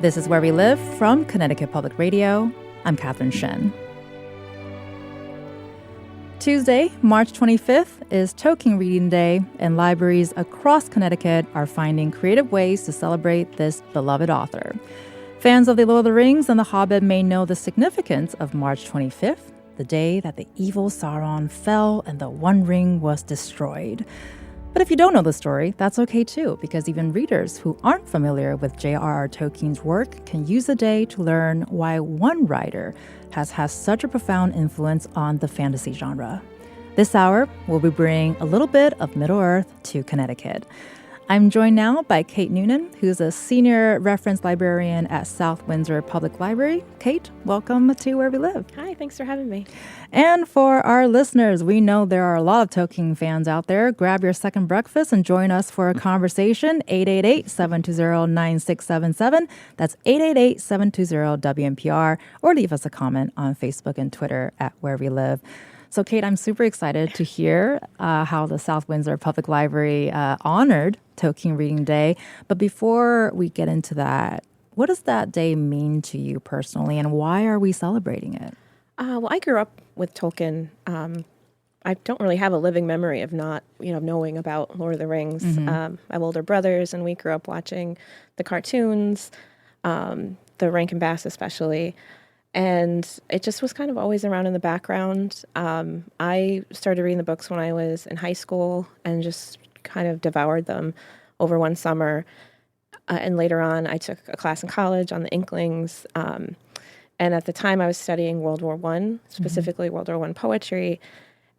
This is Where We Live from Connecticut Public Radio. I'm Catherine Shen. Tuesday, March 25th is Tolkien Reading Day, and libraries across Connecticut are finding creative ways to celebrate this beloved author. Fans of The Lord of the Rings and The Hobbit may know the significance of March 25th, the day that the evil Sauron fell and the One Ring was destroyed. But if you don't know the story, that's okay too, because even readers who aren't familiar with J.R.R Tolkien's work can use the day to learn why one writer has had such a profound influence on the fantasy genre. This hour, we'll be bringing a little bit of Middle-earth to Connecticut. I'm joined now by Kate Noonan, who's a senior reference librarian at South Windsor Public Library. Kate, welcome to Where We Live. Hi, thanks for having me. And for our listeners, we know there are a lot of Tolkien fans out there. Grab your second breakfast and join us for a conversation. 888-720-9677. That's 888-720-WNPR. Or leave us a comment on Facebook and Twitter at Where We Live. So, Kate, I'm super excited to hear how the South Windsor Public Library honored Tolkien Reading Day. But before we get into that, what does that day mean to you personally, and why are we celebrating it? Well, I grew up with Tolkien. I don't really have a living memory of not, knowing about Lord of the Rings. Mm-hmm. I have older brothers, and we grew up watching the cartoons, the Rankin Bass especially. And it just was kind of always around in the background. I started reading the books when I was in high school and just kind of devoured them over one summer. And later on, I took a class in college on the Inklings. And at the time, I was studying World War I, specifically World War I poetry.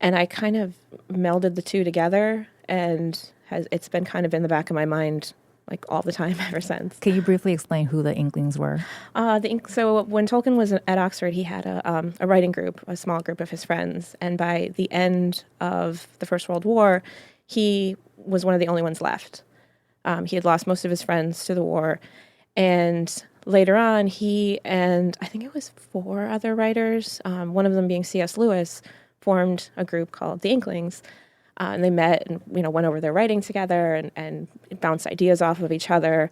And I kind of melded the two together, and it's been kind of in the back of my mind like all the time ever since. Can you briefly explain who the Inklings were? So when Tolkien was at Oxford, he had a writing group, a small group of his friends. And by the end of the First World War, he was one of the only ones left. He had lost most of his friends to the war. And later on, he and I think it was 4 other writers, one of them being C.S. Lewis, formed a group called the Inklings. And they met and, went over their writing together and bounced ideas off of each other.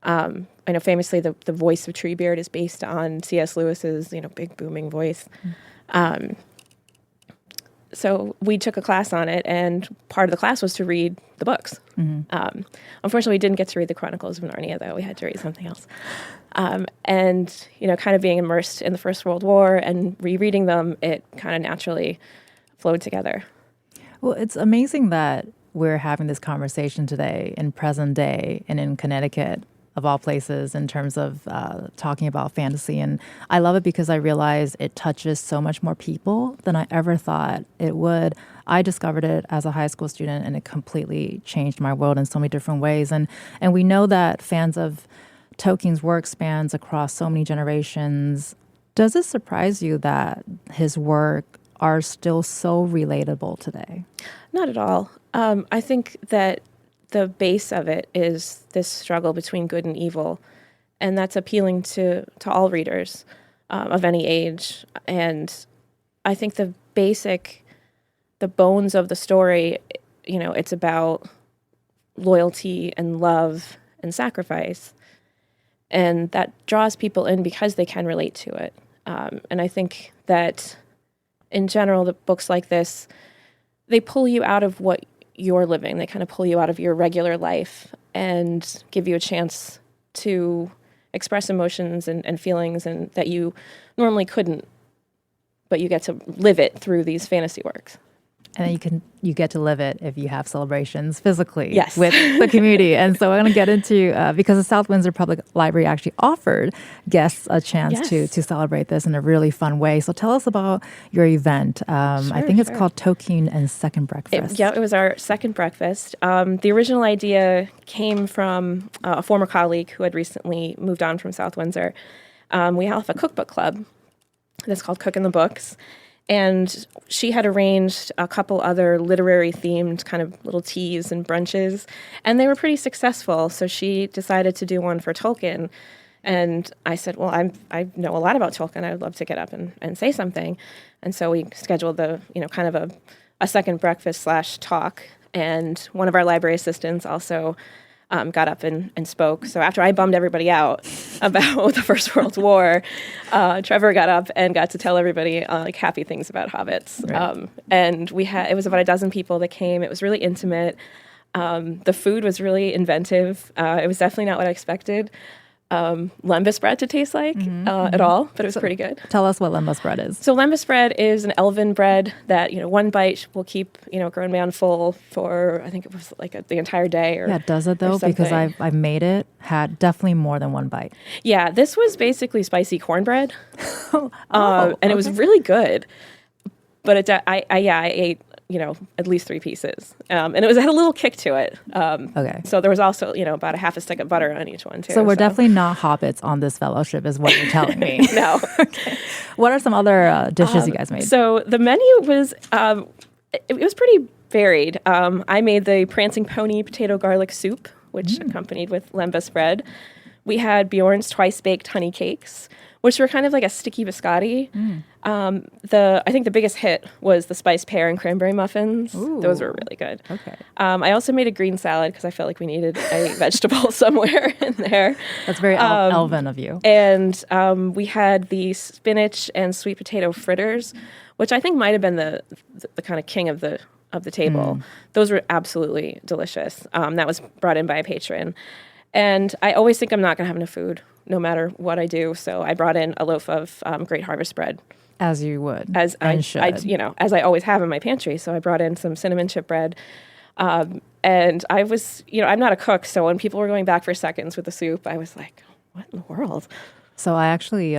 I know famously the voice of Treebeard is based on C.S. Lewis's, big booming voice. So we took a class on it, and part of the class was to read the books. Mm-hmm. Unfortunately, we didn't get to read the Chronicles of Narnia, though. We had to read something else. And, kind of being immersed in the First World War and rereading them, it kind of naturally flowed together. Well, it's amazing that we're having this conversation today in present day and in Connecticut, of all places, in terms of talking about fantasy. And I love it because I realize it touches so much more people than I ever thought it would. I discovered it as a high school student, and it completely changed my world in so many different ways. And we know that fans of Tolkien's work spans across so many generations. Does it surprise you that his work are still so relatable today? Not at all. I think that the base of it is this struggle between good and evil, and that's appealing to all readers of any age. And I think the bones of the story, it's about loyalty and love and sacrifice, and that draws people in because they can relate to it. And I think that in general, the books like this, they pull you out of what you're living. They kind of pull you out of your regular life and give you a chance to express emotions and feelings and that you normally couldn't, but you get to live it through these fantasy works. And then you get to live it if you have celebrations physically yes. with the community. And so I'm going to get into, because the South Windsor Public Library actually offered guests a chance yes. to celebrate this in a really fun way. So tell us about your event. I think it's called Tolkien and Second Breakfast. It was our second breakfast. The original idea came from a former colleague who had recently moved on from South Windsor. We have a cookbook club that's called Cook in the Books. And she had arranged a couple other literary-themed kind of little teas and brunches, and they were pretty successful. So she decided to do one for Tolkien. And I said, well, I know a lot about Tolkien. I would love to get up and say something. And so we scheduled kind of a second breakfast / talk. And one of our library assistants also got up and spoke. So after I bummed everybody out about the First World War, Trevor got up and got to tell everybody like happy things about hobbits. Right. And it was about a dozen people that came. It was really intimate. The food was really inventive. It was definitely not what I expected lembas bread to taste like at all, but it was pretty good. Tell us what lembas bread is. So lembas bread is an elven bread that, one bite will keep, a grown man full for, I think it was like the entire day. Or, yeah, does it though? Because I've made it, had definitely more than one bite. Yeah, this was basically spicy cornbread. And it was really good. But I ate, at least 3 pieces. And it had a little kick to it. Okay. So there was also, about a half a stick of butter on each one too. So we're definitely not hobbits on this fellowship is what you're telling me. No. Okay. What are some other dishes you guys made? So the menu was, it was pretty varied. I made the Prancing Pony potato garlic soup, which accompanied with lembas bread. We had Bjorn's twice-baked honey cakes, which were kind of like a sticky biscotti. I think the biggest hit was the spiced pear and cranberry muffins. Ooh. Those were really good. Okay. I also made a green salad because I felt like we needed a vegetable somewhere in there. That's very elven of you. And we had the spinach and sweet potato fritters, which I think might have been the kind of king of the table. Those were absolutely delicious. That was brought in by a patron. And I always think I'm not going to have enough food, no matter what I do. So I brought in a loaf of Great Harvest bread. As you would. As I should. as I always have in my pantry. So I brought in some cinnamon chip bread. And I was, I'm not a cook. So when people were going back for seconds with the soup, I was like, what in the world? So I actually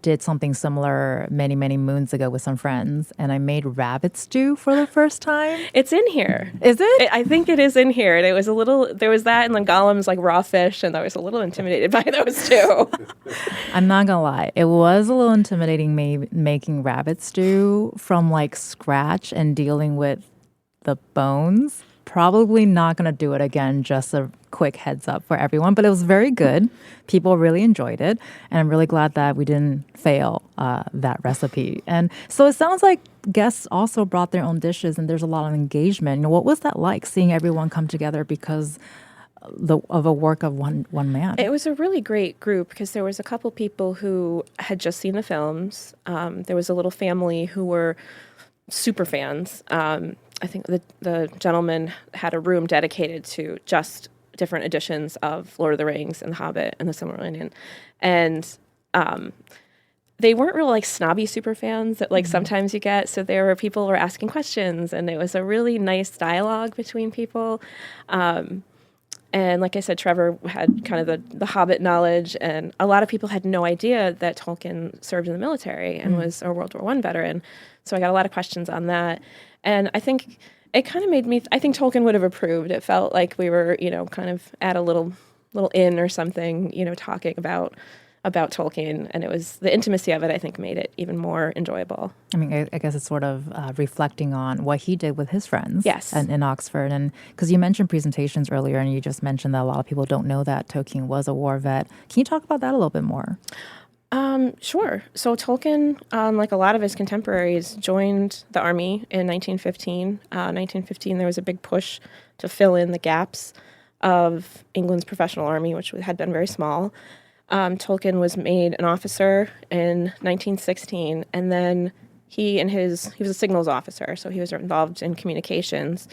did something similar many, many moons ago with some friends, and I made rabbit stew for the first time. It's in here. Is it? I think it is in here. And there was that and then Gollum's like raw fish, and I was a little intimidated by those too. I'm not gonna lie. It was a little intimidating making rabbit stew from like scratch and dealing with the bones. Probably not going to do it again, just a quick heads up for everyone. But it was very good. People really enjoyed it. And I'm really glad that we didn't fail that recipe. And so it sounds like guests also brought their own dishes and there's a lot of engagement. What was that like, seeing everyone come together because of a work of one man? It was a really great group because there was a couple people who had just seen the films. There was a little family who were super fans. I think the gentleman had a room dedicated to just different editions of Lord of the Rings and The Hobbit and The Silmarillion. And they weren't real like snobby super fans that like sometimes you get. So there were people who were asking questions and it was a really nice dialogue between people. And like I said, Trevor had kind of the Hobbit knowledge, and a lot of people had no idea that Tolkien served in the military and was a World War I veteran. So I got a lot of questions on that. And I think it kind of made me, I think Tolkien would have approved. It felt like we were, kind of at a little inn or something, talking about Tolkien. And it was the intimacy of it, I think, made it even more enjoyable. I mean, I guess it's sort of reflecting on what he did with his friends in Oxford. And because you mentioned presentations earlier and you just mentioned that a lot of people don't know that Tolkien was a war vet. Can you talk about that a little bit more? Sure. So Tolkien, like a lot of his contemporaries, joined the army in 1915. 1915, there was a big push to fill in the gaps of England's professional army, which had been very small. Tolkien was made an officer in 1916, and then he was a signals officer, so he was involved in communications.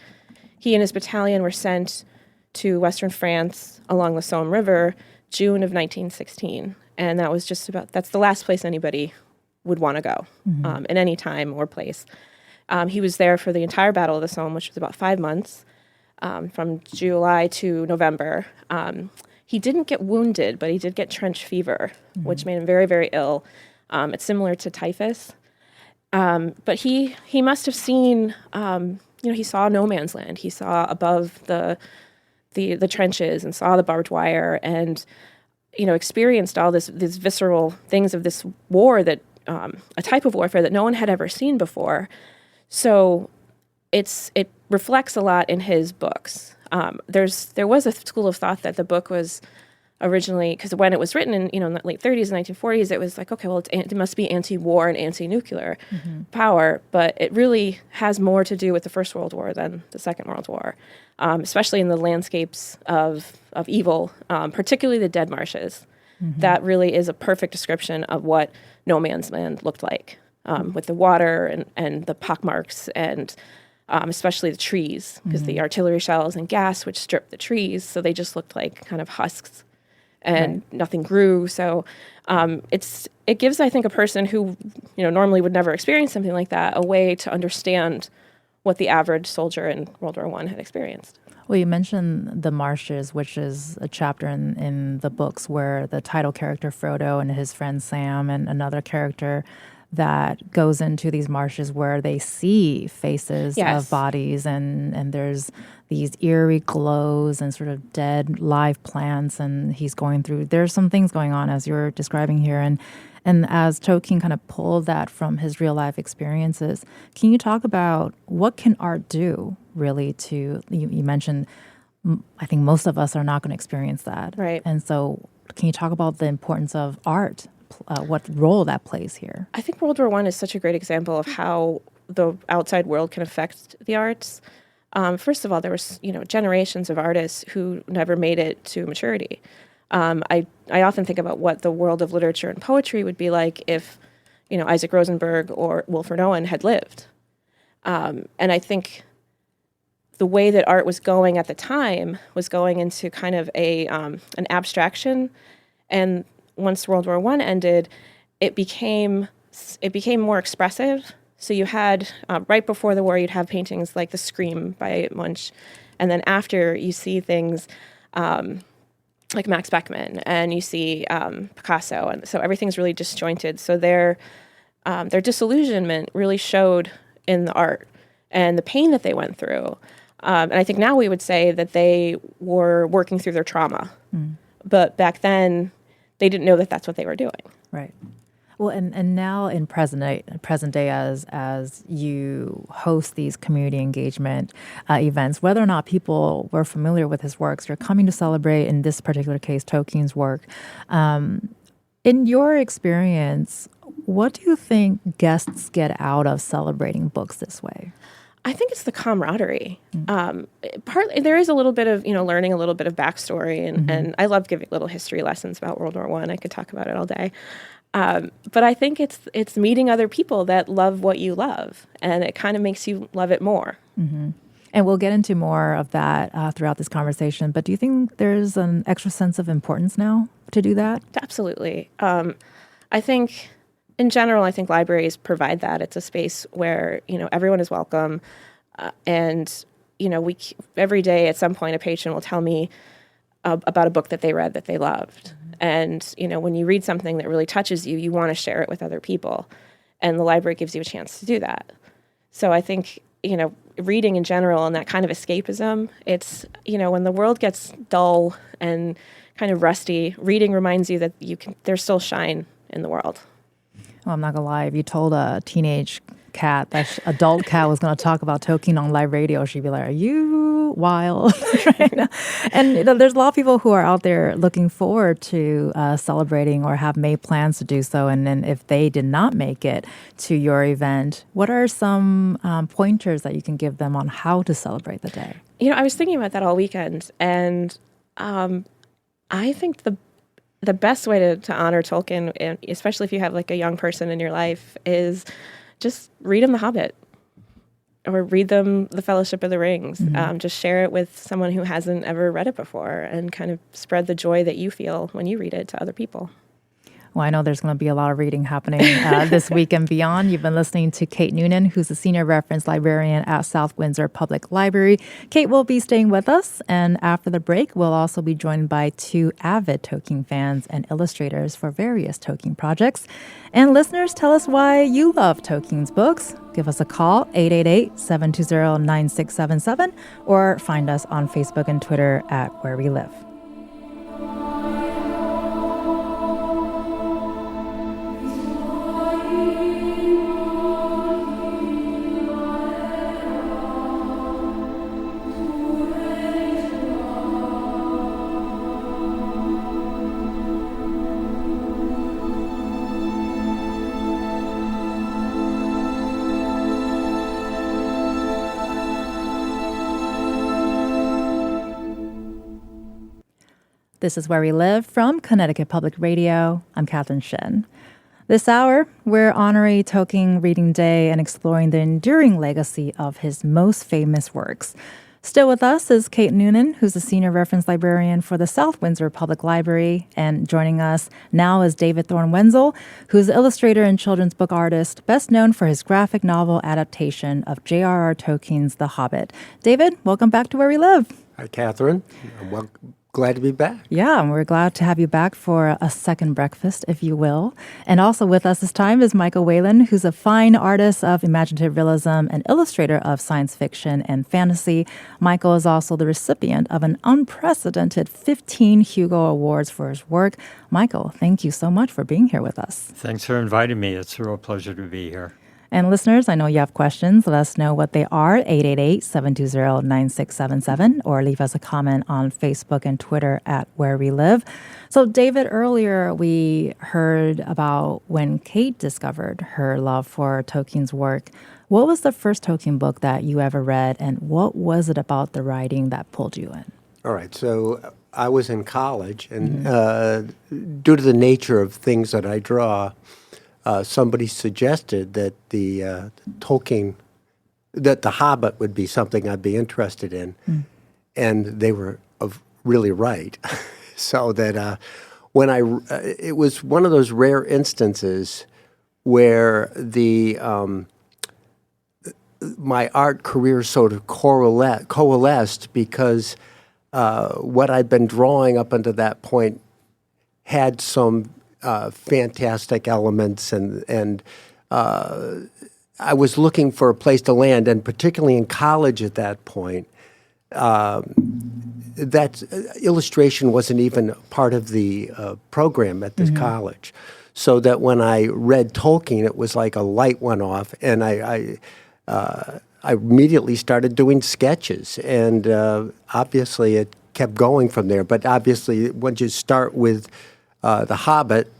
He and his battalion were sent to Western France along the Somme River, June of 1916. And that was that's the last place anybody would want to go in any time or place. He was there for the entire Battle of the Somme, which was about 5 months, from July to November. He didn't get wounded, but he did get trench fever, which made him very, very ill. It's similar to typhus. But he must have seen, he saw no man's land. He saw above the trenches and saw the barbed wire and experienced all these visceral things of this war that a type of warfare that no one had ever seen before. So it reflects a lot in his books. There was a school of thought that the book was originally, because when it was written in the late 30s and 1940s, it was like, okay, well, it must be anti-war and anti-nuclear power, but it really has more to do with the First World War than the Second World War, especially in the landscapes of evil, particularly the Dead Marshes. That really is a perfect description of what No Man's Land looked like, with the water and the pockmarks and especially the trees, because the artillery shells and gas would strip the trees, so they just looked like kind of husks, and nothing grew. So it gives, I think, a person who normally would never experience something like that a way to understand what the average soldier in World War I had experienced. Well, you mentioned the marshes, which is a chapter in the books where the title character Frodo and his friend Sam and another character that goes into these marshes where they see faces of bodies and there's these eerie glows and sort of dead live plants, and he's going through, there's some things going on as you're describing here, and as Tolkien kind of pulled that from his real life experiences. Can you talk about what can art do really to, you mentioned, I think most of us are not going to experience that. Right. And so can you talk about the importance of art? What role that plays here? I think World War I is such a great example of how the outside world can affect the arts. First of all, there was generations of artists who never made it to maturity. I often think about what the world of literature and poetry would be like if Isaac Rosenberg or Wilfred Owen had lived. And I think the way that art was going at the time was going into kind of an abstraction, and once World War I ended, it became more expressive. So you had, right before the war, you'd have paintings like The Scream by Munch. And then after, you see things like Max Beckmann, and you see Picasso. And so everything's really disjointed. So their disillusionment really showed in the art and the pain that they went through. And I think now we would say that they were working through their trauma. But back then, they didn't know that that's what they were doing. Right. Well, and now in present day, as you host these community engagement events, whether or not people were familiar with his works, you're coming to celebrate, in this particular case, Tolkien's work. In your experience, what do you think guests get out of celebrating books this way? I think it's the camaraderie. Partly, there is a little bit of learning a little bit of backstory, and I love giving little history lessons about World War I. I could talk about it all day, but I think it's meeting other people that love what you love, and it kind of makes you love it more. And we'll get into more of that throughout this conversation. But do you think there's an extra sense of importance now to do that? Absolutely. I think. In general, I think libraries provide that. It's a space where, everyone is welcome. And, every day at some point, a patron will tell me about a book that they read that they loved. And, when you read something that really touches you, you want to share it with other people. And the library gives you a chance to do that. So I think, reading in general and that kind of escapism, it's, when the world gets dull and kind of rusty, reading reminds you that there's still shine in the world. Well, I'm not going to lie. If you told a teenage cat, that adult cat was going to talk about Tolkien on live radio, she'd be like, are you wild? Right? And there's a lot of people who are out there looking forward to celebrating or have made plans to do so. And then if they did not make it to your event, what are some pointers that you can give them on how to celebrate the day? I was thinking about that all weekend. And I think the best way to honor Tolkien, and especially if you have like a young person in your life, is just read them The Hobbit or read them The Fellowship of the Rings. Just share it with someone who hasn't ever read it before and kind of spread the joy that you feel when you read it to other people. Well, I know there's going to be a lot of reading happening this week and beyond. You've been listening to Kate Noonan, who's a senior reference librarian at South Windsor Public Library. Kate will be staying with us, and after the break, we'll also be joined by two avid Tolkien fans and illustrators for various Tolkien projects. And listeners, tell us why you love Tolkien's books. Give us a call, 888-720-9677, or find us on Facebook and Twitter at Where We Live. This is Where We Live from Connecticut Public Radio. I'm Catherine Shen. This hour, we're honoring Tolkien Reading Day and exploring the enduring legacy of his most famous works. Still with us is Kate Noonan, who's the Senior Reference Librarian for the South Windsor Public Library. And joining us now is David Thorne Wenzel, who's an illustrator and children's book artist, best known for his graphic novel adaptation of J.R.R Tolkien's The Hobbit. David, welcome back to Where We Live. Hi, Catherine. Glad to be back. Yeah, and we're glad to have you back for a second breakfast, if you will. And also with us this time is Michael Whalen, who's a fine artist of imaginative realism and illustrator of science fiction and fantasy. Michael is also the recipient of an unprecedented 15 Hugo Awards for his work. Michael, thank you so much for being here with us. Thanks for inviting me. It's a real pleasure to be here. And listeners, I know you have questions. Let us know what they are, 888-720-9677, or leave us a comment on Facebook and Twitter at Where We Live. So, David, earlier we heard about when Kate discovered her love for Tolkien's work. What was the first Tolkien book that you ever read, and what was it about the writing that pulled you in? All right, so I was in college, and due to the nature of things that I draw, somebody suggested that the Hobbit would be something I'd be interested in, and they were really right. So that it was one of those rare instances where my art career sort of coalesced because what I'd been drawing up until that point had some fantastic elements, and I was looking for a place to land, and particularly in college at that point, that illustration wasn't even part of the program at this college. So that when I read Tolkien, it was like a light went off, and I immediately started doing sketches, and obviously it kept going from there. But obviously, once you start with The Hobbit,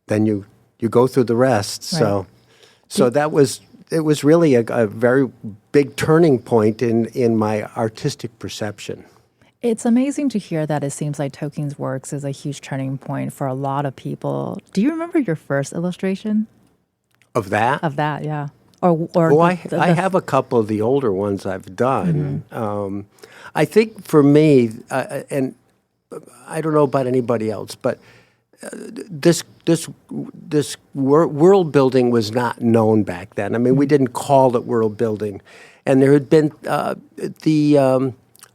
then you go through the rest. Right. So it was really a very big turning point in my artistic perception. It's amazing to hear that it seems like Tolkien's works is a huge turning point for a lot of people. Do you remember your first illustration? Of that? Of that, yeah. I have a couple of the older ones I've done. I think for me, and I don't know about anybody else, but this world building was not known back then. I mean, we didn't call it world building, and there had been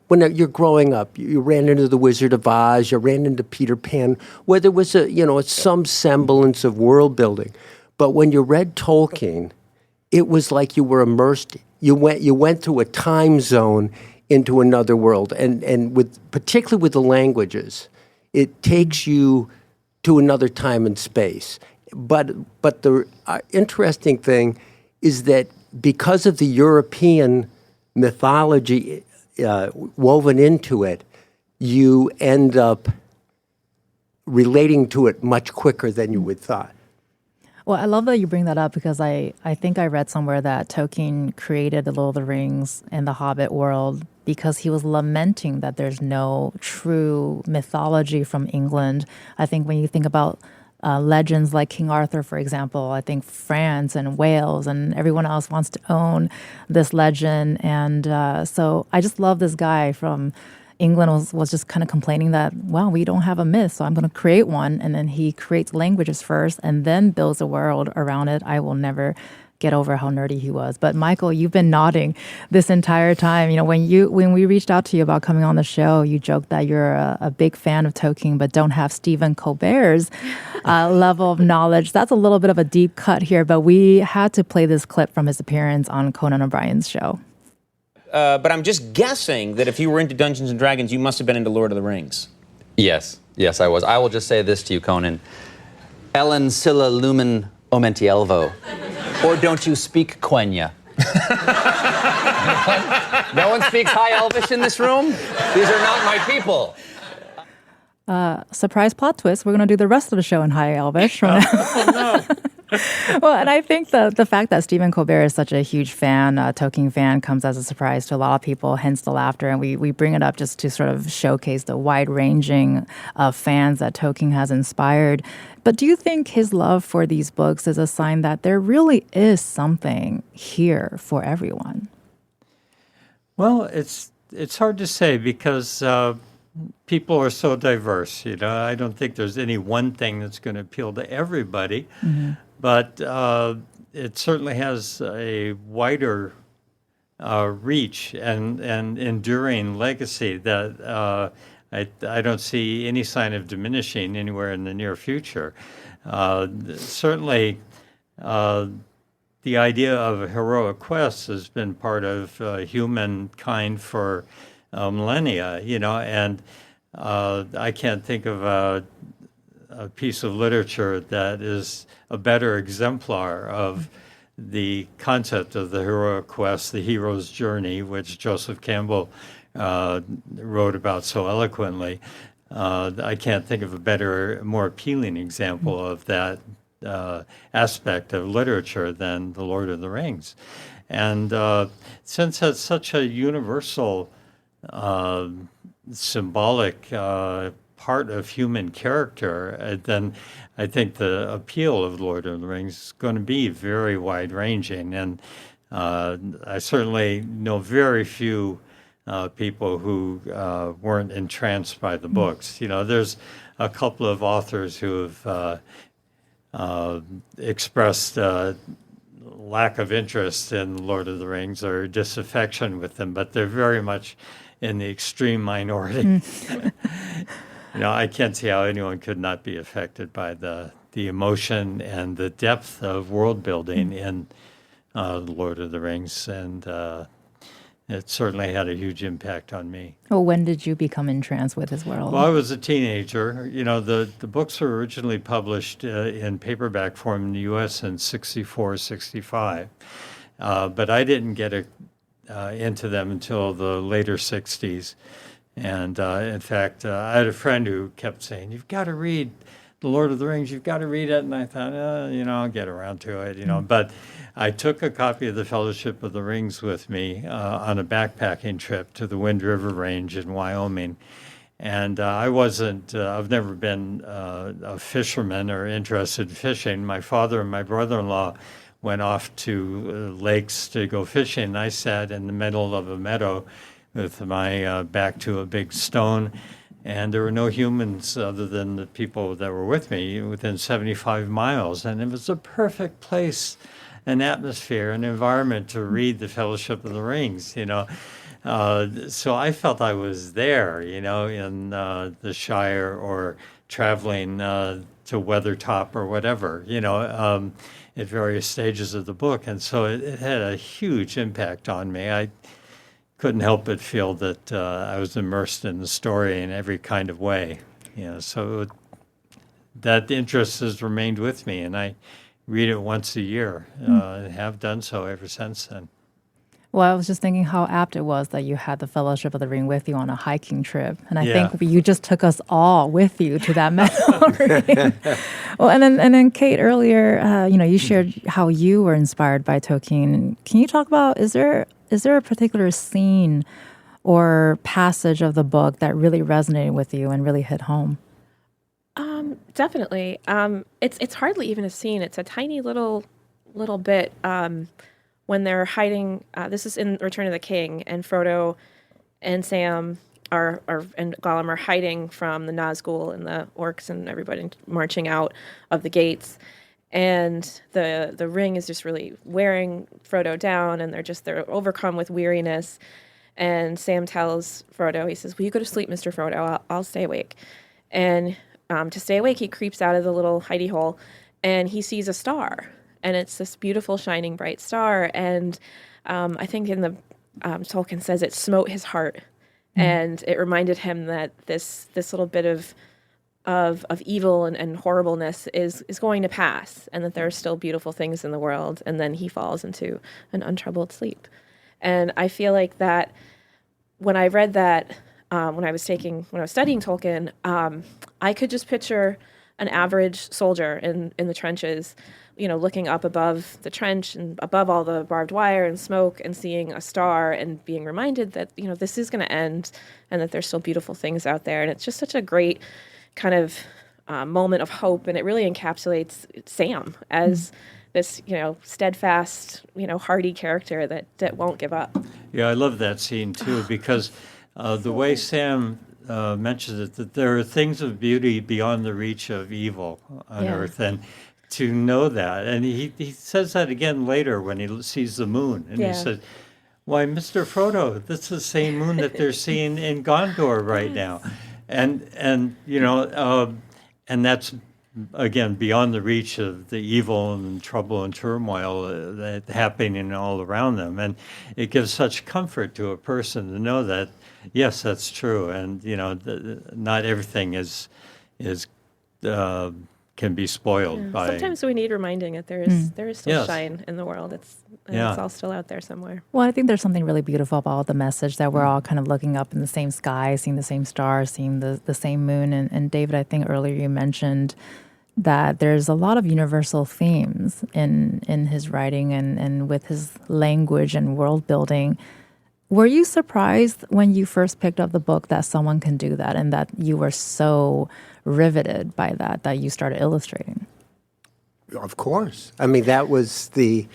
when you're growing up, you ran into the Wizard of Oz, you ran into Peter Pan, where there was some semblance of world building. But when you read Tolkien, it was like you were immersed. You went through a time zone into another world, and particularly with the languages, it takes you to another time and space. But the interesting thing is that because of the European mythology woven into it, you end up relating to it much quicker than you would thought. Well, I love that you bring that up because I think I read somewhere that Tolkien created The Lord of the Rings and the Hobbit world because he was lamenting that there's no true mythology from England. I think when you think about legends like King Arthur, for example, I think France and Wales and everyone else wants to own this legend. And so I just love this guy from England was just kind of complaining that, well, we don't have a myth, so I'm going to create one. And then he creates languages first and then builds a world around it. I will never get over how nerdy he was. But Michael, you've been nodding this entire time. You know, when we reached out to you about coming on the show, you joked that you're a big fan of Tolkien, but don't have Stephen Colbert's level of knowledge. That's a little bit of a deep cut here, but we had to play this clip from his appearance on Conan O'Brien's show. But I'm just guessing that if you were into Dungeons and Dragons, you must have been into Lord of the Rings. Yes, I was. I will just say this to you, Conan. Ellen Silla Lumen Omentielvo. Or don't you speak Quenya? No one speaks High Elvish in this room? These are not my people. Surprise plot twist. We're going to do the rest of the show in High Elvish. From now. Well, and I think the fact that Stephen Colbert is such a huge fan, Tolkien fan, comes as a surprise to a lot of people, hence the laughter. And we bring it up just to sort of showcase the wide-ranging of fans that Tolkien has inspired. But do you think his love for these books is a sign that there really is something here for everyone? Well, it's hard to say because people are so diverse. I don't think there's any one thing that's going to appeal to everybody, but it certainly has a wider reach and enduring legacy that I don't see any sign of diminishing anywhere in the near future. Certainly, the idea of a heroic quest has been part of humankind for millennia, and I can't think of a piece of literature that is a better exemplar of the concept of the heroic quest, the hero's journey, which Joseph Campbell wrote about so eloquently. I can't think of a better, more appealing example of that aspect of literature than The Lord of the Rings. And since it's such a universal symbolic part of human character, then I think the appeal of Lord of the Rings is going to be very wide-ranging. And I certainly know very few people who weren't entranced by the books. There's a couple of authors who have expressed lack of interest in Lord of the Rings or disaffection with them, but they're very much in the extreme minority. I can't see how anyone could not be affected by the emotion and the depth of world building in Lord of the Rings, and it certainly had a huge impact on me. Well, when did you become entranced with his world? Well, I was a teenager. The books were originally published in paperback form in the U.S. in 64, 65. But I didn't get into them until the later 60s. And in fact, I had a friend who kept saying, "You've got to read The Lord of the Rings, you've got to read it." And I thought, I'll get around to it, But I took a copy of The Fellowship of the Rings with me on a backpacking trip to the Wind River Range in Wyoming. And I've never been a fisherman or interested in fishing. My father and my brother-in-law went off to lakes to go fishing. And I sat in the middle of a meadow with my back to a big stone. And there were no humans other than the people that were with me within 75 miles. And it was a perfect place, an atmosphere, an environment to read The Fellowship of the Rings, So I felt I was there, in the Shire or traveling to Weathertop or whatever, at various stages of the book. And so it had a huge impact on me. I couldn't help but feel that I was immersed in the story in every kind of way. So that interest has remained with me, and I read it once a year and have done so ever since then. Well, I was just thinking how apt it was that you had the Fellowship of the Ring with you on a hiking trip. And I think you just took us all with you to that memory. Well, and then Kate, earlier, you shared how you were inspired by Tolkien. Can you talk about, is there a particular scene or passage of the book that really resonated with you and really hit home? Definitely. It's hardly even a scene. It's a tiny little bit when they're hiding. This is in Return of the King, and Frodo and Sam and Gollum are hiding from the Nazgul and the orcs and everybody marching out of the gates. And the ring is just really wearing Frodo down, and they're overcome with weariness. And Sam tells Frodo, he says, "Will you go to sleep, Mr. Frodo? I'll stay awake." And to stay awake, he creeps out of the little hidey hole, and he sees a star. And it's this beautiful, shining, bright star. And I think in the Tolkien says it smote his heart, and it reminded him that this little bit of evil and horribleness is going to pass, and that there are still beautiful things in the world. And then he falls into an untroubled sleep. And I feel like that when I read that, when I was studying Tolkien, I could just picture an average soldier in the trenches, looking up above the trench and above all the barbed wire and smoke and seeing a star and being reminded that, this is going to end and that there's still beautiful things out there. And it's just such a great kind of moment of hope. And it really encapsulates Sam as this, steadfast, hardy character that won't give up. Yeah, I love that scene too, because the way Sam mentions it, that there are things of beauty beyond the reach of evil on Earth, and to know that. And he says that again later when he sees the moon, and he says, "Why, Mr. Frodo, that's the same moon that they're seeing in Gondor right now," and and that's again beyond the reach of the evil and trouble and turmoil that happening all around them, and it gives such comfort to a person to know that yes, that's true, and not everything is can be spoiled by. Sometimes we need reminding that there is still shine in the world. It's all still out there somewhere. Well, I think there's something really beautiful about the message that we're all kind of looking up in the same sky, seeing the same stars, seeing the same moon. And David, I think earlier you mentioned that there's a lot of universal themes in his writing and with his language and world building. Were you surprised when you first picked up the book that someone can do that and that you were so riveted by that you started illustrating? Of course. I mean, that was the...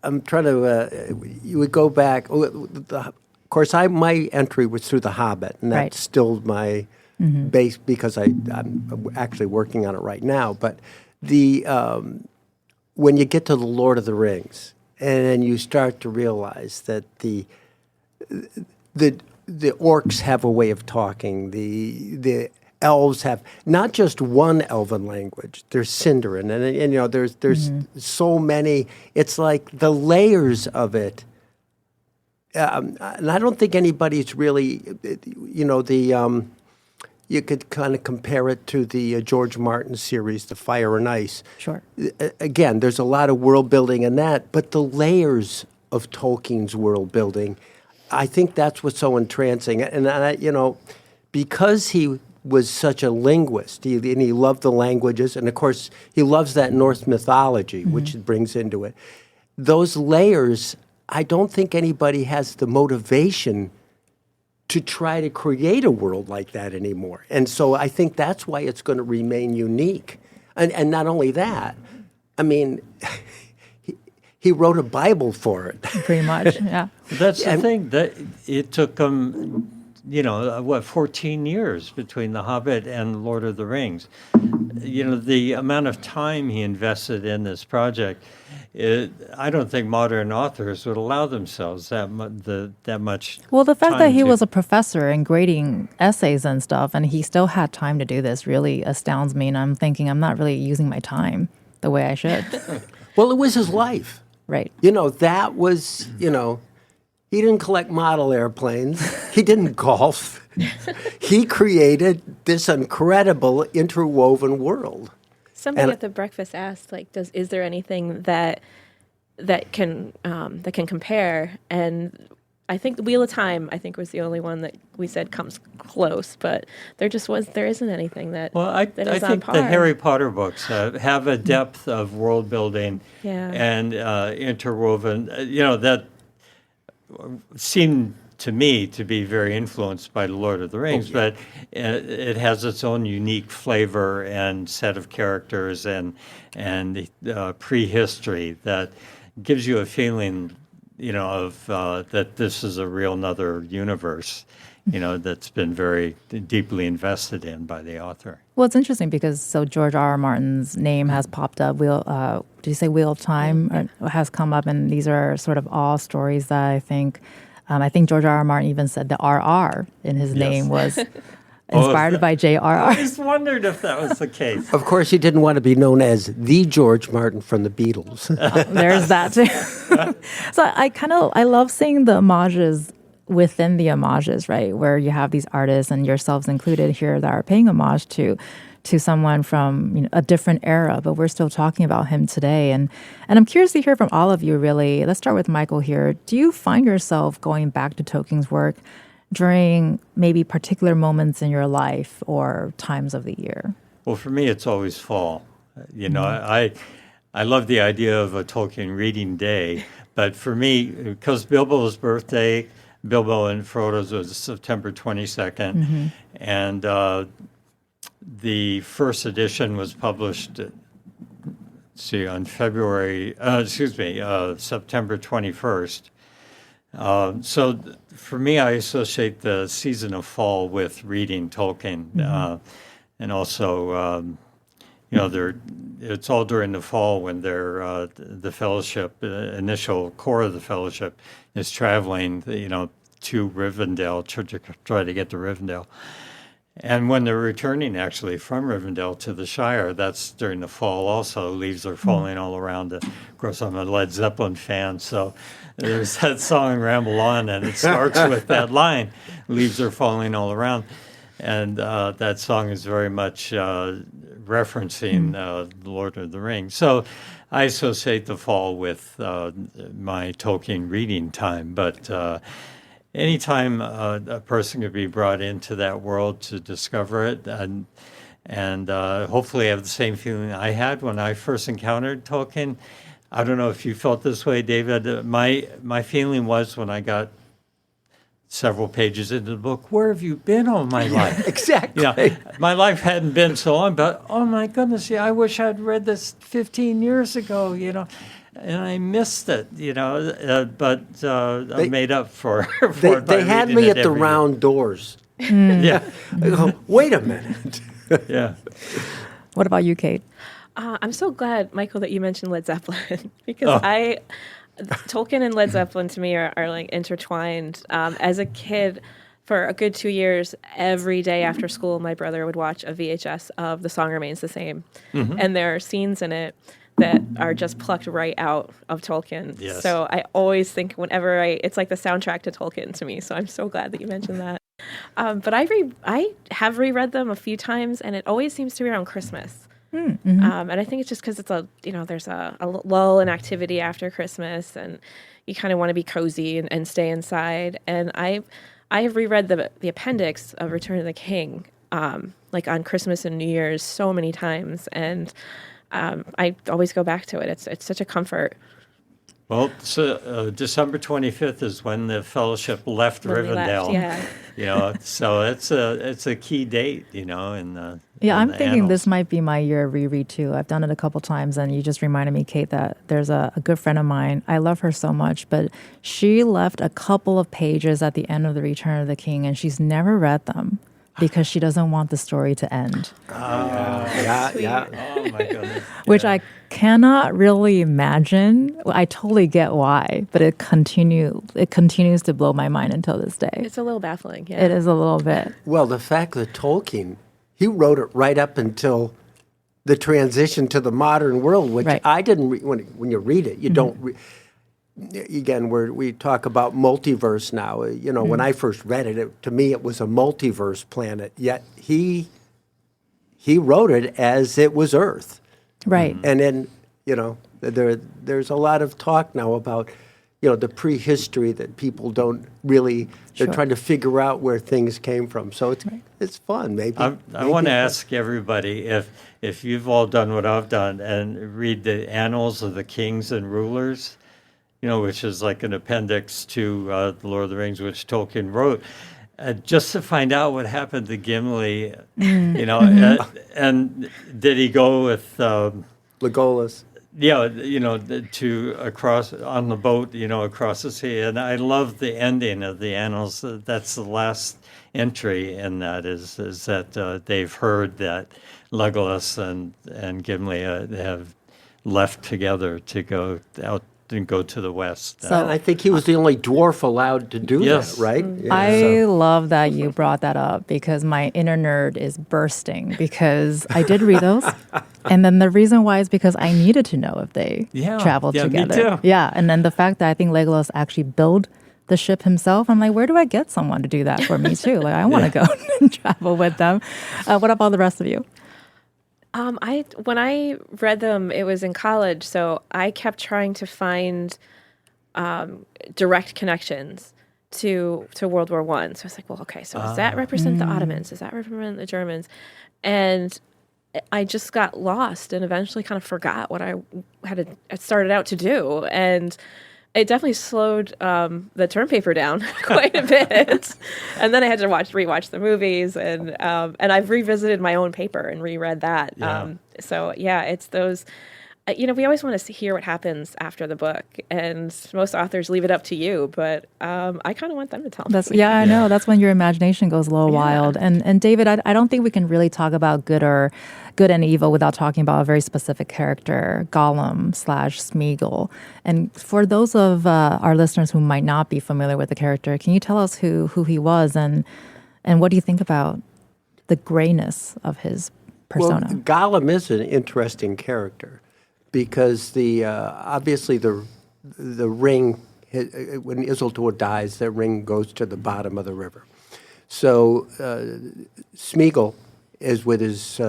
I'm trying to... you would go back... of course, my entry was through The Hobbit, and that's still my base because I'm actually working on it right now. But when you get to The Lord of the Rings, and then you start to realize that the orcs have a way of talking. The elves have not just one elven language. There's Sindarin, and there's so many. It's like the layers of it. And I don't think anybody's really, you could kind of compare it to the George Martin series, The Fire and Ice. Sure. Again, there's a lot of world building in that, but the layers of Tolkien's world building, I think that's what's so entrancing. And because he was such a linguist, and he loved the languages, and of course he loves that Norse mythology, which it brings into it. Those layers, I don't think anybody has the motivation to try to create a world like that anymore. And so I think that's why it's going to remain unique. And not only that, I mean, he wrote a Bible for it. Pretty much, yeah. That's the thing, that it took him, 14 years between The Hobbit and Lord of the Rings. The amount of time he invested in this project, I don't think modern authors would allow themselves that much. Well, the fact that he was a professor and grading essays and stuff, and he still had time to do this, really astounds me. And I'm thinking, I'm not really using my time the way I should. Well, it was his life. Right. That was, he didn't collect model airplanes. He didn't golf. He created this incredible interwoven world. Somebody at the breakfast asked, is there anything that can compare? And I think the Wheel of Time, was the only one that we said comes close, but there isn't anything that. Well, I think the Harry Potter books have a depth of world building and interwoven. That seemed to me to be very influenced by The Lord of the Rings, but it has its own unique flavor and set of characters and prehistory that gives you a feeling, of that this is a real another universe, that's been very deeply invested in by the author. Well, it's interesting because George R.R. Martin's name has popped up. Did you say Wheel of Time has come up, and these are sort of all stories that I think George R.R. Martin even said the R.R. in his name was inspired by J.R.R. I just wondered if that was the case. Of course, he didn't want to be known as the George Martin from the Beatles. There's that too. So I love seeing the homages within the homages, right? Where you have these artists and yourselves included here that are paying homage to someone from a different era, but we're still talking about him today. And I'm curious to hear from all of you, really. Let's start with Michael here. Do you find yourself going back to Tolkien's work during maybe particular moments in your life or times of the year? Well, for me, it's always fall. You know, I love the idea of a Tolkien reading day, but for me, because Bilbo's birthday, Bilbo and Frodo's was September 22nd, and the first edition was published, on September 21st. For me, I associate the season of fall with reading Tolkien, and also, it's all during the fall when the fellowship, initial core of the fellowship, is traveling, to Rivendell, to try to get to Rivendell. And when they're returning, actually, from Rivendell to the Shire, that's during the fall also. Leaves are falling all around. Of course, I'm a Led Zeppelin fan, so there's that song, Ramble On, and it starts with that line, leaves are falling all around. And that song is very much referencing The Lord of the Rings. So I associate the fall with my Tolkien reading time, but anytime a person could be brought into that world to discover it, and hopefully have the same feeling I had when I first encountered Tolkien. I don't know if you felt this way, David. My feeling was when I got several pages into the book, where have you been all my life? Exactly. My life hadn't been so long, but oh my goodness, I wish I'd read this 15 years ago, and I missed it, but I made up for it. They had me at the round doors. Yeah. I go, wait a minute. Yeah. What about you, Kate? I'm so glad, Michael, that you mentioned Led Zeppelin because Tolkien and Led Zeppelin to me are like intertwined. As a kid, for a good 2 years, every day after school, my brother would watch a VHS of The Song Remains the Same. And there are scenes in it that are just plucked right out of Tolkien. Yes. So I always think it's like the soundtrack to Tolkien to me. So I'm so glad that you mentioned that. But I have reread them a few times, and it always seems to be around Christmas. And I think it's just because there's a lull in activity after Christmas, and you kind of want to be cozy and stay inside. And I have reread the appendix of Return of the King, like on Christmas and New Year's so many times, and I always go back to it. It's such a comfort. Well, so December 25th is when the fellowship left When they Rivendell. left, yeah. So it's a key date, in the I'm the thinking this annals. might be my year of reread too. I've done it a couple times, and you just reminded me, Kate, that there's a good friend of mine. I love her so much, but she left a couple of pages at the end of the Return of the King, and she's never read them because she doesn't want the story to end. Yeah. Oh my goodness. Which I cannot really imagine. I totally get why, but it continues to blow my mind until this day. It's a little baffling. Yeah. It is a little bit. Well, the fact that Tolkien, he wrote it right up until the transition to the modern world, which Right. I didn't when you read it, you don't. Again, we talk about multiverse now. When I first read it, to me, it was a multiverse planet. Yet he wrote it as it was Earth. Right. And then, there's a lot of talk now about, the prehistory that people don't really, they're Sure. trying to figure out where things came from. So it's fun. Maybe I want to ask everybody if you've all done what I've done and read the Annals of the Kings and Rulers, which is like an appendix to The Lord of the Rings, which Tolkien wrote, just to find out what happened to Gimli, and did he go with, Legolas. to across on the boat, across the sea. And I love the ending of the Annals. That's the last entry in that is that they've heard that Legolas and Gimli have left together to go out and go to the west. So- And I think he was the only dwarf allowed to do Yes. that, right? Yeah. I love that you brought that up because my inner nerd is bursting because I did read those. And then the reason why is because I needed to know if they traveled me together. too. Yeah. And then the fact that I think Legolas actually built the ship himself, I'm like, where do I get someone to do that for me too? Like, I want to go and travel with them. What about the rest of you? When I read them, it was in college, so I kept trying to find direct connections to World War I. So I was like, well, okay, so does that represent the Ottomans? Does that represent the Germans? And I just got lost and eventually kind of forgot what I started out to do. And it definitely slowed the term paper down quite a bit. And then I had to rewatch the movies, and I've revisited my own paper and reread that. Yeah. So yeah, it's those. We always want to hear what happens after the book, and most authors leave it up to you. But I kind of want them to tell me. Yeah, I know. That's when your imagination goes a little wild. And David, I don't think we can really talk about good and evil without talking about a very specific character, Gollum / Smeagol. And for those of our listeners who might not be familiar with the character, can you tell us who he was and what do you think about the grayness of his persona? Well, Gollum is an interesting character because obviously the ring, when Isildur dies, the ring goes to the bottom of the river. So Smeagol is with his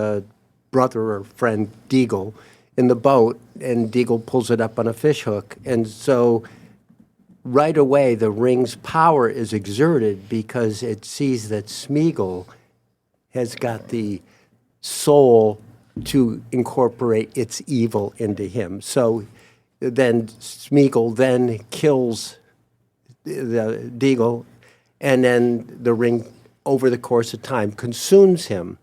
brother or friend Deagle in the boat, and Deagle pulls it up on a fishhook. And so right away the ring's power is exerted because it sees that Smeagol has got the soul to incorporate its evil into him. So then Smeagol then kills the Deagle, and then the ring, over the course of time, consumes him.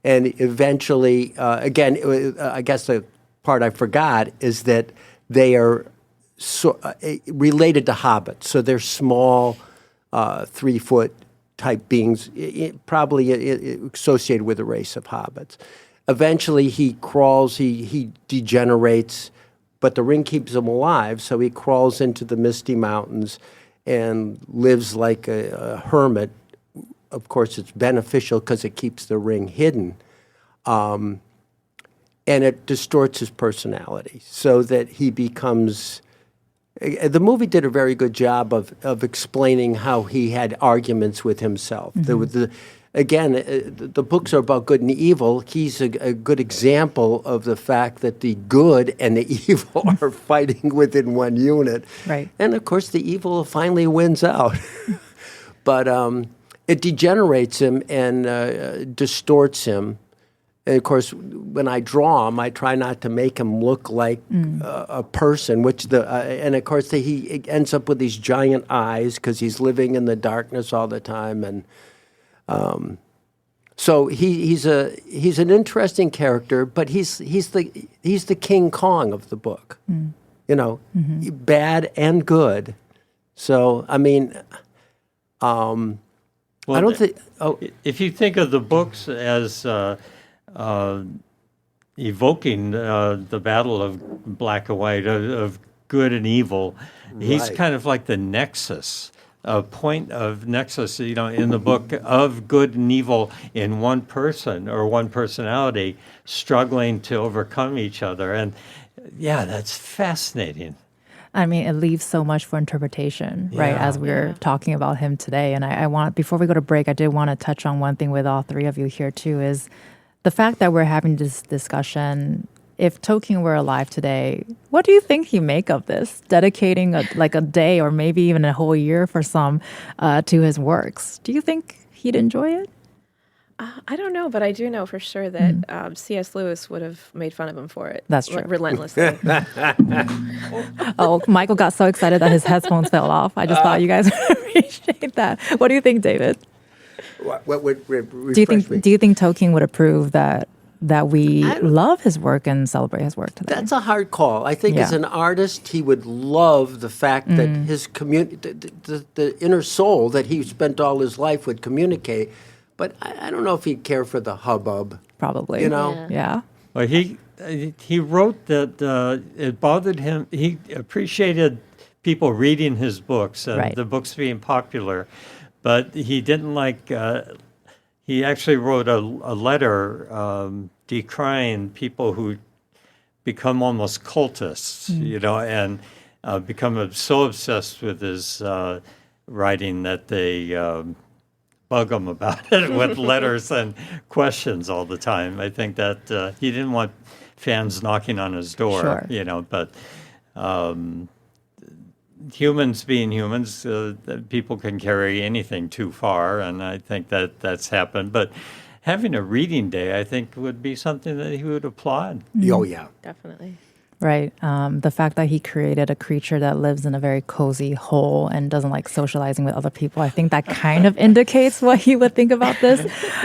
And eventually, again, I guess the part I forgot is that they are related to hobbits. So they're small, 3-foot type beings, probably associated with a race of hobbits. Eventually, he crawls, he degenerates, but the ring keeps him alive, so he crawls into the Misty Mountains and lives like a hermit. Of course, it's beneficial because it keeps the ring hidden. And it distorts his personality so that he becomes... The movie did a very good job of explaining how he had arguments with himself. Mm-hmm. The books are about good and evil. He's a good example of the fact that the good and the evil are fighting within one unit. Right. And, of course, the evil finally wins out. But it degenerates him and distorts him. And, of course, when I draw him, I try not to make him look like a person, and, of course, he ends up with these giant eyes because he's living in the darkness all the time. And so he's an interesting character, but he's the King Kong of the book, bad and good. So I mean, I don't think. Oh, if you think of the books as evoking the battle of black and white, of good and evil, he's kind of like the nexus. A point of nexus, in the book of good and evil in one person or one personality struggling to overcome each other. And yeah, that's fascinating. I mean, it leaves so much for interpretation, right? As we're talking about him today. And I want, before we go to break, I did want to touch on one thing with all three of you here too, is the fact that we're having this discussion. If Tolkien were alive today, what do you think he'd make of this? Dedicating a day or maybe even a whole year for some to his works. Do you think he'd enjoy it? I don't know, but I do know for sure that C.S. Lewis would have made fun of him for it. That's true. Relentlessly. Oh, Michael got so excited that his headphones fell off. I just thought you guys would appreciate that. What do you think, David? What would refresh me? Do you think Tolkien would approve that we love his work and celebrate his work today? That's a hard call. I think as an artist, he would love the fact that his community, the inner soul that he spent all his life would communicate. But I don't know if he'd care for the hubbub. Probably. Yeah. Well, he wrote that it bothered him. He appreciated people reading his books and the books being popular, but he didn't like... He actually wrote a letter decrying people who become almost cultists, and become so obsessed with his writing that they bug him about it with letters and questions all the time. I think that he didn't want fans knocking on his door, Sure. But humans being humans, that people can carry anything too far, and I think that that's happened. But having a reading day, I think, would be something that he would applaud. Oh, yeah. Definitely. Right. The fact that he created a creature that lives in a very cozy hole and doesn't like socializing with other people, I think that kind of indicates what he would think about this.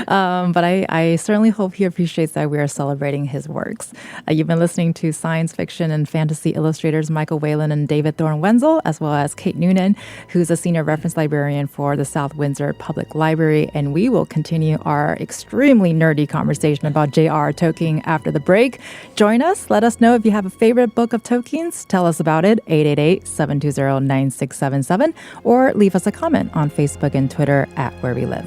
But I certainly hope he appreciates that we are celebrating his works. You've been listening to science fiction and fantasy illustrators Michael Whalen and David Thorne Wenzel, as well as Kate Noonan, who's a senior reference librarian for the South Windsor Public Library. And we will continue our extremely nerdy conversation about J.R.R Tolkien after the break. Join us. Let us know if you have a favorite book of Tolkien's. Tell us about it, 888-720-9677, or leave us a comment on Facebook and Twitter at Where We Live.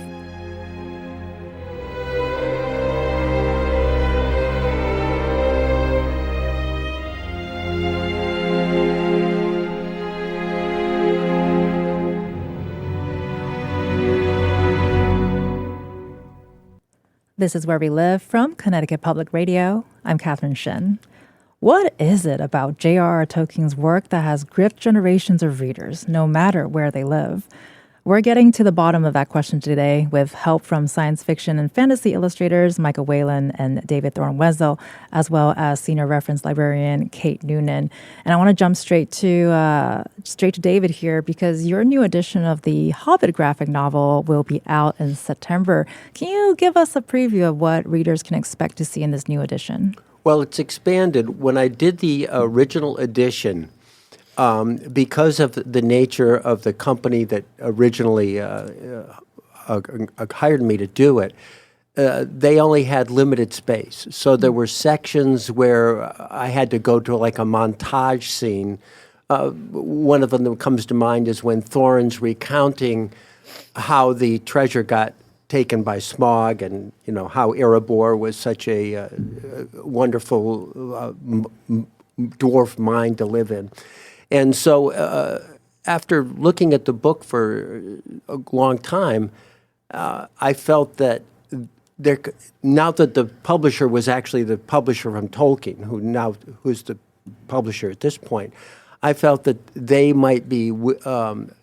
This is Where We Live from Connecticut Public Radio. I'm Catherine Shin. What is it about J.R.R Tolkien's work that has gripped generations of readers, no matter where they live? We're getting to the bottom of that question today with help from science fiction and fantasy illustrators Michael Whalen and David Thorne Wenzel, as well as senior reference librarian Kate Noonan. And I want to jump straight to David here because your new edition of the Hobbit graphic novel will be out in September. Can you give us a preview of what readers can expect to see in this new edition? Well, it's expanded. When I did the original edition, because of the nature of the company that originally hired me to do it, they only had limited space. So there were sections where I had to go to like a montage scene. One of them that comes to mind is when Thorin's recounting how the treasure got taken by Smaug, and how Erebor was such a wonderful dwarf mind to live in. And so after looking at the book for a long time, I felt that now that the publisher was actually the publisher from Tolkien, who's the publisher at this point, I felt that they might be willing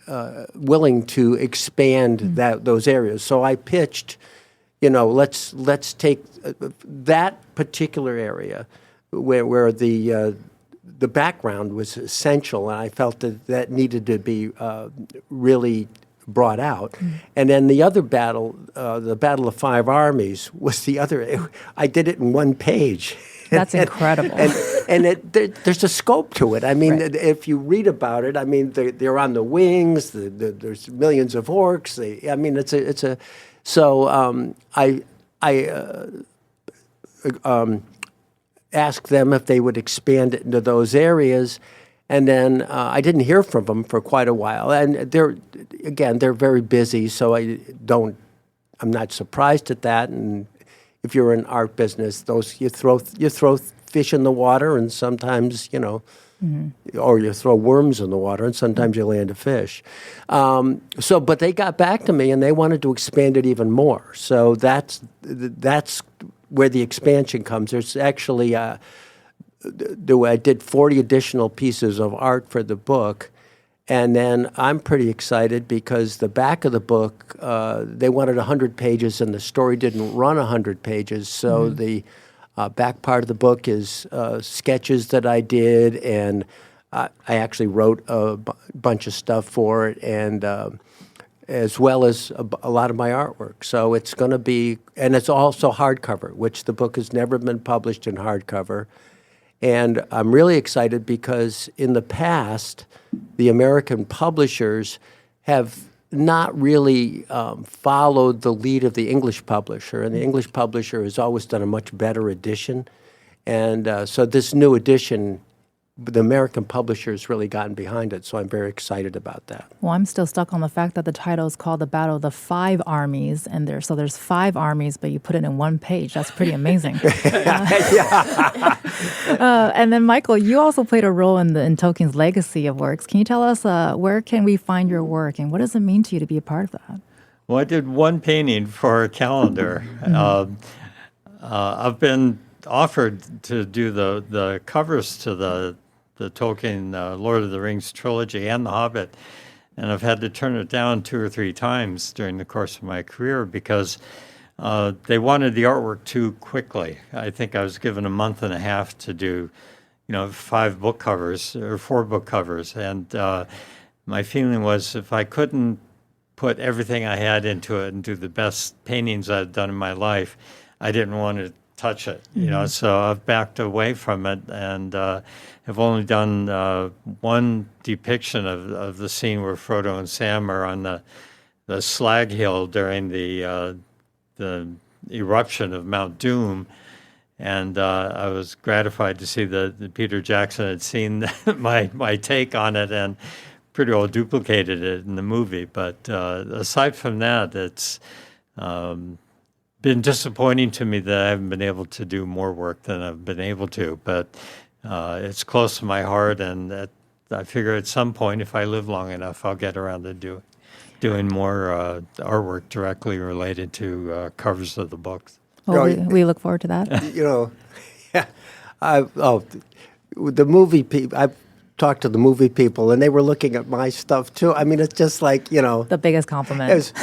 to expand those areas. So I pitched, let's take that particular area where the background was essential, and I felt that needed to be really brought out. And then the other battle, the Battle of Five Armies, was the other. I did it in one page. That's incredible. There's a scope to it. I mean, Right. if you read about it, I mean, they're on the wings. There's millions of orcs. It's a. So I asked them if they would expand it into those areas, and then I didn't hear from them for quite a while. And they're very busy, so I'm not surprised at that. And if you're in art business, you throw fish in the water, and sometimes or you throw worms in the water, and sometimes you land a fish. But they got back to me, and they wanted to expand it even more. So that's where the expansion comes. There's actually I did 40 additional pieces of art for the book. And then I'm pretty excited because the back of the book, they wanted 100 pages, and the story didn't run 100 pages. So the back part of the book is sketches that I did, and I actually wrote a bunch of stuff for it, and as well as a lot of my artwork. So it's going to be, and it's also hardcover, which the book has never been published in hardcover. And I'm really excited because in the past, the American publishers have not really followed the lead of the English publisher. And the English publisher has always done a much better edition. And so this new edition, the American publisher has really gotten behind it. So I'm very excited about that. Well, I'm still stuck on the fact that the title is called The Battle of the Five Armies, and there's 5 armies, but you put it in one page. That's pretty amazing. And then, Michael, you also played a role in Tolkien's legacy of works. Can you tell us where can we find your work, and what does it mean to you to be a part of that? Well, I did one painting for a calendar. I've been offered to do the covers to the Tolkien Lord of the Rings trilogy and The Hobbit, and I've had to turn it down 2 or 3 times during the course of my career because they wanted the artwork too quickly. I think I was given a month and a half to do, 5 book covers or 4 book covers, and my feeling was if I couldn't put everything I had into it and do the best paintings I'd done in my life, I didn't want to touch it, so I've backed away from it and have only done one depiction of the scene where Frodo and Sam are on the slag hill during the eruption of Mount Doom. And I was gratified to see that Peter Jackson had seen my take on it and pretty well duplicated it in the movie. But aside from that, it's been disappointing to me that I haven't been able to do more work than I've been able to. But it's close to my heart, and I figure at some point, if I live long enough, I'll get around to doing more artwork directly related to covers of the books. Well, we look forward to that. The movie people, I've talked to the movie people, and they were looking at my stuff too. I mean, it's just like, The biggest compliment.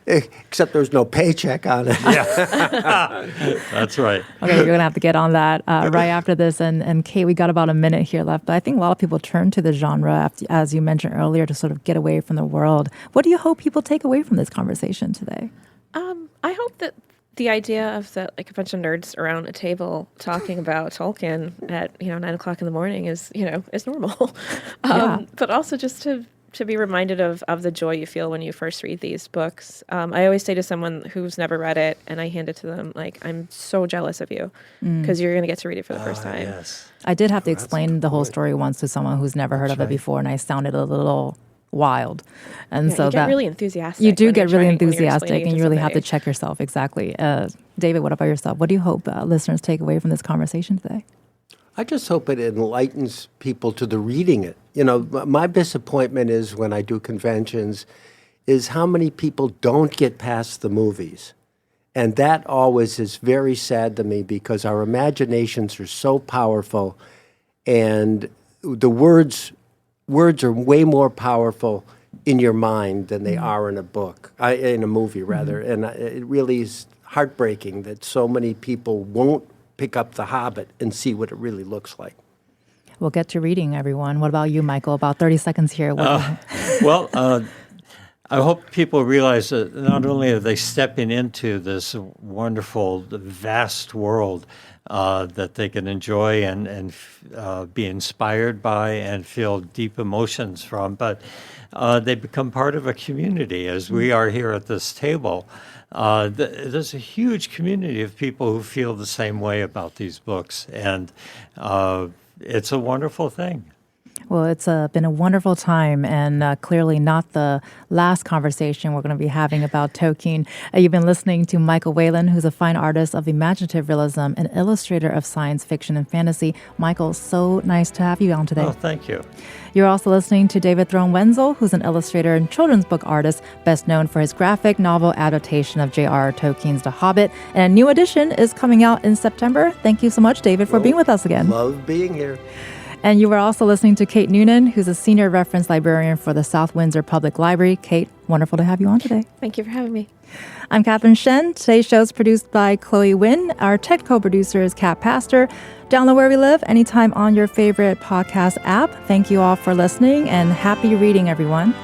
Except there's no paycheck on it. Yeah, that's right. Okay, you're going to have to get on that right after this. And Kate, we got about a minute here left, but I think a lot of people turn to the genre, as you mentioned earlier, to sort of get away from the world. What do you hope people take away from this conversation today? I hope that the idea of a bunch of nerds around a table talking about Tolkien at 9:00 in the morning is normal, but also just to be reminded of the joy you feel when you first read these books. I always say to someone who's never read it, and I hand it to them, I'm so jealous of you because you're going to get to read it for the first time. Yes. I did have to explain the whole story once to someone who's never heard of it before, and I sounded a little wild. And so you get really enthusiastic. You do get really enthusiastic, and you really have to check yourself. Exactly. David, what about yourself? What do you hope listeners take away from this conversation today? I just hope it enlightens people to the reading it. My disappointment is when I do conventions is how many people don't get past the movies. And that always is very sad to me because our imaginations are so powerful and the words are way more powerful in your mind than they are in a book, in a movie rather. And it really is heartbreaking that so many people won't pick up The Hobbit and see what it really looks like. We'll get to reading, everyone. What about you, Michael? About 30 seconds here. I hope people realize that not only are they stepping into this wonderful, vast world that they can enjoy and be inspired by and feel deep emotions from, but they become part of a community, as we are here at this table. There's a huge community of people who feel the same way about these books, and it's a wonderful thing. Well, it's been a wonderful time, and clearly not the last conversation we're going to be having about Tolkien. You've been listening to Michael Whalen, who's a fine artist of imaginative realism and illustrator of science fiction and fantasy. Michael, so nice to have you on today. Oh, thank you. You're also listening to David Throne Wenzel, who's an illustrator and children's book artist, best known for his graphic novel adaptation of J.R.R Tolkien's The Hobbit. And a new edition is coming out in September. Thank you so much, David, for being with us again. Love being here. And you were also listening to Kate Noonan, who's a senior reference librarian for the South Windsor Public Library. Kate, wonderful to have you on today. Thank you for having me. I'm Catherine Shen. Today's show is produced by Chloe Wynn. Our tech co-producer is Kat Pastor. Download Where We Live anytime on your favorite podcast app. Thank you all for listening, and happy reading, everyone.